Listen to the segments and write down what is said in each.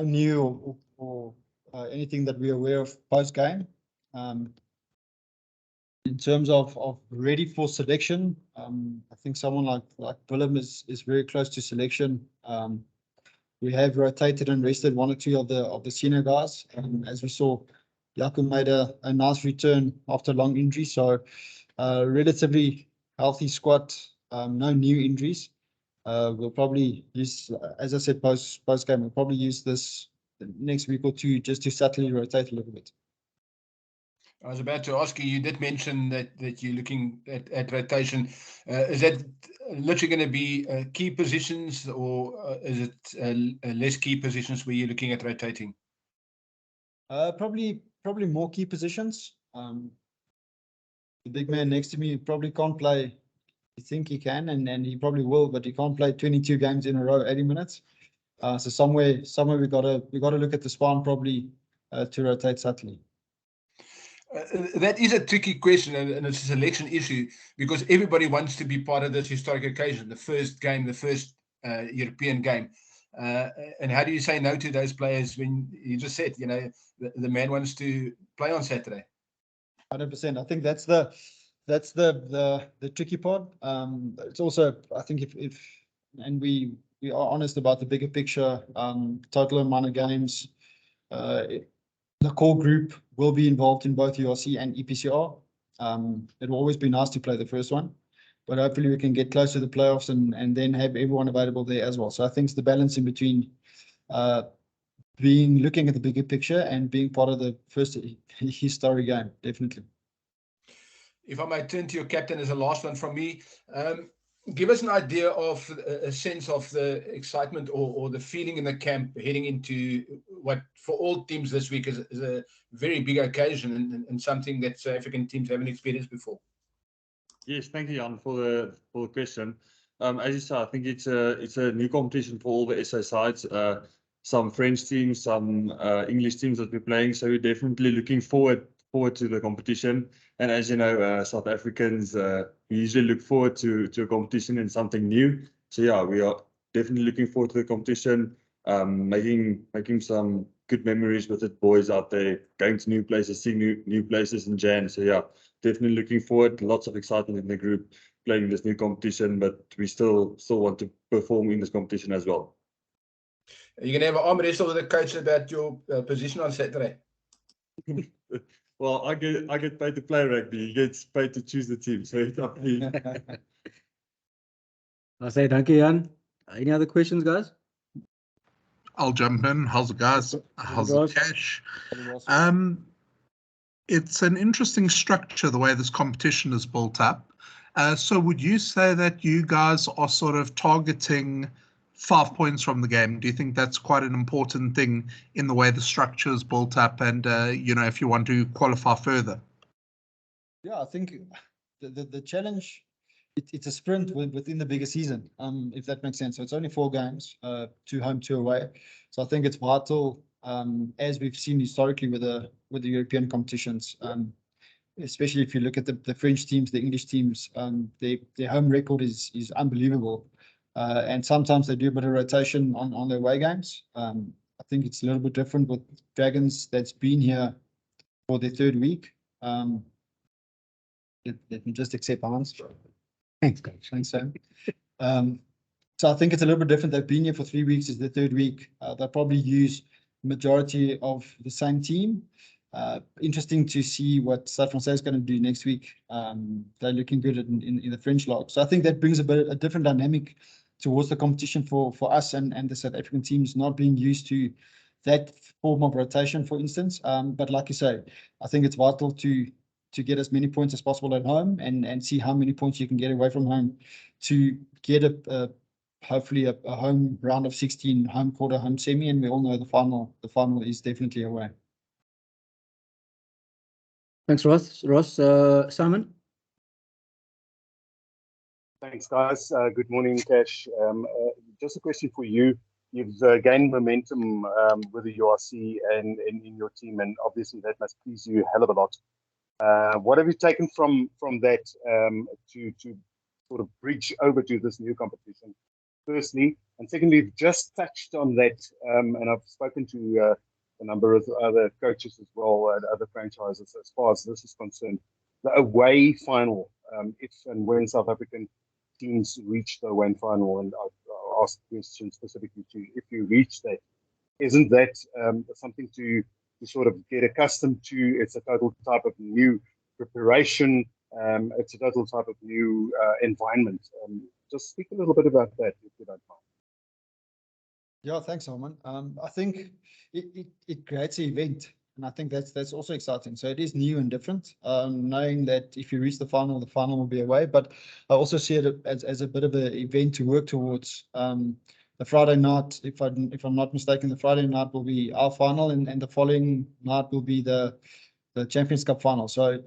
new or anything that we're aware of post game. In terms of ready for selection, I think someone like Willem is very close to selection. We have rotated and rested one or two of the senior guys. As we saw, Jaco made a nice return after long injury, so relatively healthy squad. No new injuries. We'll probably use, as I said, post game. We'll probably use this the next week or two just to subtly rotate a little bit. I was about to ask you, you did mention that you're looking at rotation. Is that literally going to be key positions, or is it less key positions where you're looking at rotating? Probably more key positions. The big man next to me probably can't play. You think he can, and he probably will, but he can't play 22 games in a row, 80 minutes. So somewhere we gotta look at the spine probably to rotate subtly. That is a tricky question, and it's a selection issue, because everybody wants to be part of this historic occasion, the first game, the first European game. And how do you say no to those players when you just said, the man wants to play on Saturday? 100%. I think that's the tricky part. It's also, I think, if and we are honest about the bigger picture, total amount of games. The core group will be involved in both URC and EPCR. It will always be nice to play the first one, but hopefully we can get close to the playoffs and then have everyone available there as well. So I think it's the balance in between looking at the bigger picture and being part of the first historic game, definitely. If I might turn to your captain as a last one from me, give us an idea of a sense of the excitement or the feeling in the camp heading into what for all teams this week is a very big occasion and something that South African teams haven't experienced before. Yes, thank you, Jan, for the question. As you said, I think it's a new competition for all the SA sides. Some French teams, some English teams that we're playing. So we're definitely looking forward to the competition. And as you know, South Africans, we usually look forward to a competition and something new. So yeah, we are definitely looking forward to the competition, making some good memories with the boys out there, going to new places, seeing new places in Jan. So yeah, definitely looking forward. Lots of excitement in the group playing this new competition, but we still want to perform in this competition as well. Are you going to have an arm wrestle with the coach about your position on Saturday? Well, I get paid to play rugby. He gets paid to choose the team. So it's up to you. I say thank you, Jan. Any other questions, guys? I'll jump in. How's it, guys? How's it, Cash? It's an interesting structure, the way this competition is built up. So would you say that you guys are sort of targeting 5 points from the game? Do you think that's quite an important thing in the way the structure is built up and, if you want to qualify further? Yeah, I think the challenge, it's a sprint within the bigger season, if that makes sense. So it's only 4 games, 2 home, 2 away. So I think it's vital, as we've seen historically with the European competitions, especially if you look at the French teams, the English teams, their home record is unbelievable. And sometimes they do a bit of rotation on their away games. I think it's a little bit different with Dragons that's been here for their 3rd week. Let me just accept Hans. Thanks, Coach. Thanks, Sam. So I think it's a little bit different. They've been here for 3 weeks. It's the 3rd week. They'll probably use majority of the same team. Interesting to see what Stade Francais is going to do next week. They're looking good in the French log. So I think that brings a different dynamic towards the competition for us and the South African teams not being used to that form of rotation, for instance. But like you say, I think it's vital to get as many points as possible at home and see how many points you can get away from home to get hopefully a home round of 16, home quarter, home semi, and we all know the final is definitely away. Thanks, Ross. Simon? Thanks, guys. Good morning, Cash. Just a question for you. You've gained momentum with the URC and in your team, and obviously that must please you a hell of a lot. What have you taken from that to sort of bridge over to this new competition? firstly. And secondly, you've just touched on that, and I've spoken to a number of other coaches as well at other franchises as far as this is concerned. The away final, if and when South African teams reach the away final, and I'll ask the question specifically to if you reach that, isn't that something to sort of get accustomed to? It's a total type of new preparation. It's a total type of new environment. Just speak a little bit about that, if you don't mind. Yeah, thanks, Herman. I think it creates an event, and I think that's also exciting. So it is new and different, knowing that if you reach the final will be away. But I also see it as a bit of an event to work towards. The Friday night, if I'm not mistaken, the Friday night will be our final, and the following night will be the Champions Cup final. So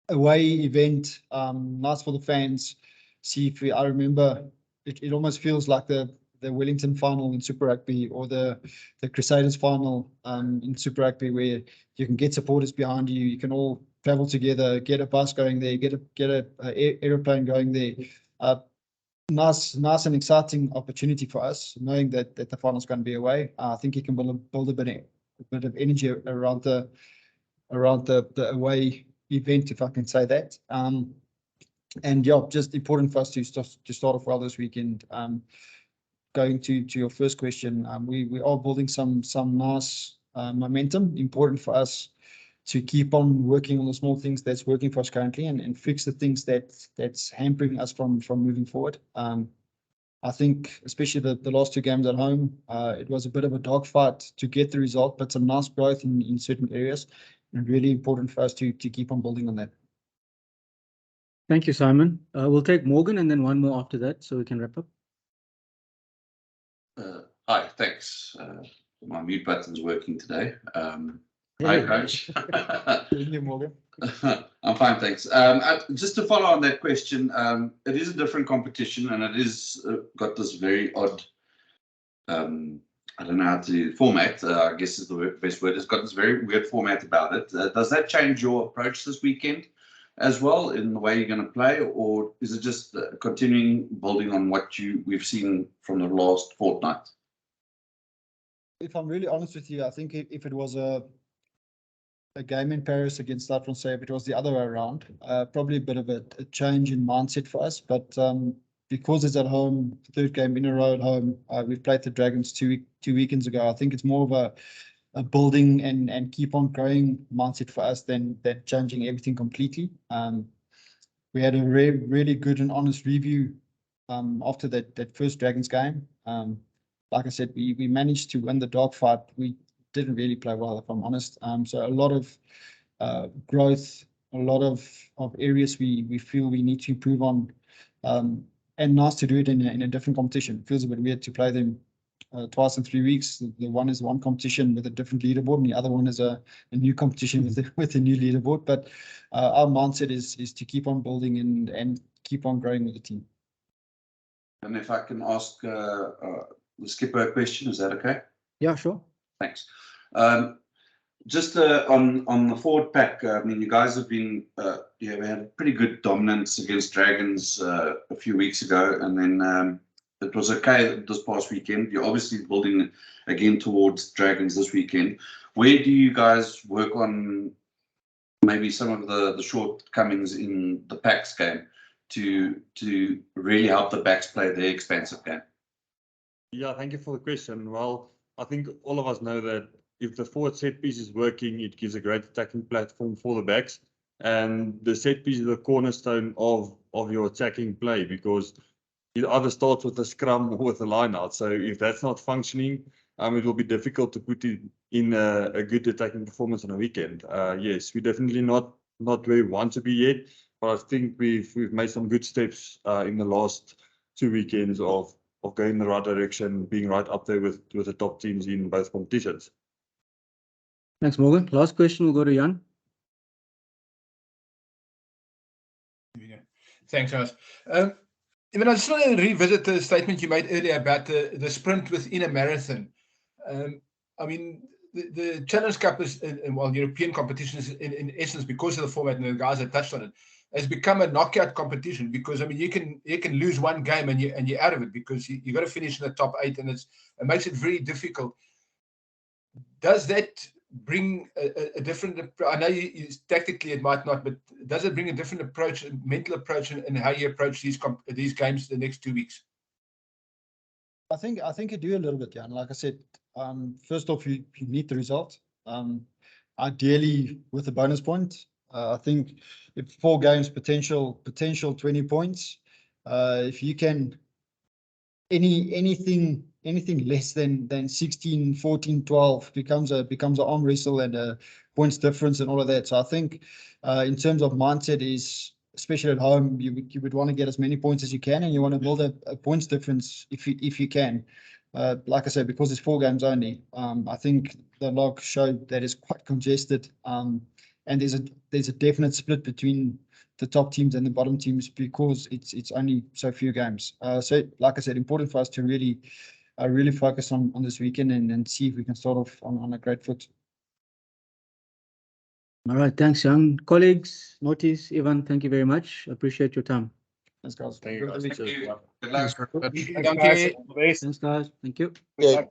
away event, nice for the fans. See if I remember, it almost feels like the Wellington final in Super Rugby, or the Crusaders final in Super Rugby, where you can get supporters behind you. You can all travel together, get a bus going there, get a aeroplane going there. Nice and exciting opportunity for us, knowing that the final is going to be away. I think you can build a bit of energy around the away event, if I can say that. And yeah, just important for us to start off well this weekend. Going to your first question, we are building some nice momentum. Important for us to keep on working on the small things that's working for us currently, and fix the things that's hampering us from moving forward. I think especially the last two games at home, it was a bit of a dogfight to get the result, but some nice growth in certain areas, and really important for us to keep on building on that. Thank you, Simon. We'll take Morgan and then one more after that, so we can wrap up. Hi, thanks. My mute button's working today. Hi, Coach. Morgan. I'm fine, thanks. Just to follow on that question, it is a different competition, and it is got this very odd, I don't know how to format, I guess is the best word. It's got this very weird format about it. Does that change your approach this weekend as well in the way you're going to play, or is it just continuing building on what we've seen from the last fortnight? If I'm really honest with you, I think if it was a game in Paris against Stade Francais, if it was the other way around, probably a bit of a change in mindset for us. But because it's at home, third game in a row at home, we've played the Dragons two weekends ago. I think it's more of a building and keep on growing mindset for us than changing everything completely. We had a really good and honest review after that first Dragons game. Like I said, we managed to win the dogfight. We didn't really play well, if I'm honest. So a lot of growth, a lot of areas we feel we need to improve on, and nice to do it in a different competition. It feels a bit weird to play them twice in 3 weeks. The one is one competition with a different leaderboard, and the other one is a new competition with a new leaderboard. But our mindset is to keep on building and keep on growing with the team. And if I can ask the skipper a question, is that okay? Yeah, sure. Thanks. Just on the forward pack, I mean, you guys have been, we had pretty good dominance against Dragons a few weeks ago, and then it was okay this past weekend. You're obviously building again towards Dragons this weekend. Where do you guys work on maybe some of the shortcomings in the packs game to really help the backs play their expansive game? Yeah, thank you for the question. Well, I think all of us know that if the forward set piece is working, it gives a great attacking platform for the backs. And the set piece is the cornerstone of your attacking play, because it either starts with a scrum or with a line out. So if that's not functioning, it will be difficult to put it in a good attacking performance on a weekend. Yes, we're definitely not where we want to be yet, but I think we've made some good steps in the last 2 weekends of going in the right direction, being right up there with the top teams in both competitions. Thanks, Morgan. Last question will go to Jan. Thanks, Jonas. I just want to revisit the statement you made earlier about the sprint within a marathon. I mean, the Challenge Cup is, well, European competition is in essence, because of the format, and the guys have touched on it, has become a knockout competition, because I mean you can lose one game and you're out of it, because you got to finish in the top 8, and it makes it very difficult. Does that bring a different? I know tactically it might not, but does it bring a different approach, a mental approach, in how you approach these games the next 2 weeks? I think you do a little bit, Jan. Like I said, first off, you need the result. Ideally with a bonus point. I think if 4 games, potential 20 points. If you can anything less than 16, 14, 12 becomes an arm wrestle and a points difference and all of that. So I think in terms of mindset is, especially at home, you would want to get as many points as you can, and you want to build a points difference if you can. Like I said, because it's 4 games only, I think the log showed that it's quite congested, and there's a definite split between the top teams and the bottom teams, because it's only so few games. So like I said, important for us to really focus on this weekend and see if we can start off on a great foot. All right, thanks, Jan. Colleagues, Notice, Ivan, thank you very much. Appreciate your time. Thanks, guys. Thank you, guys. Thank you. Good luck. Thanks very much. Thank you. Thanks, guys. Thank you. Good luck.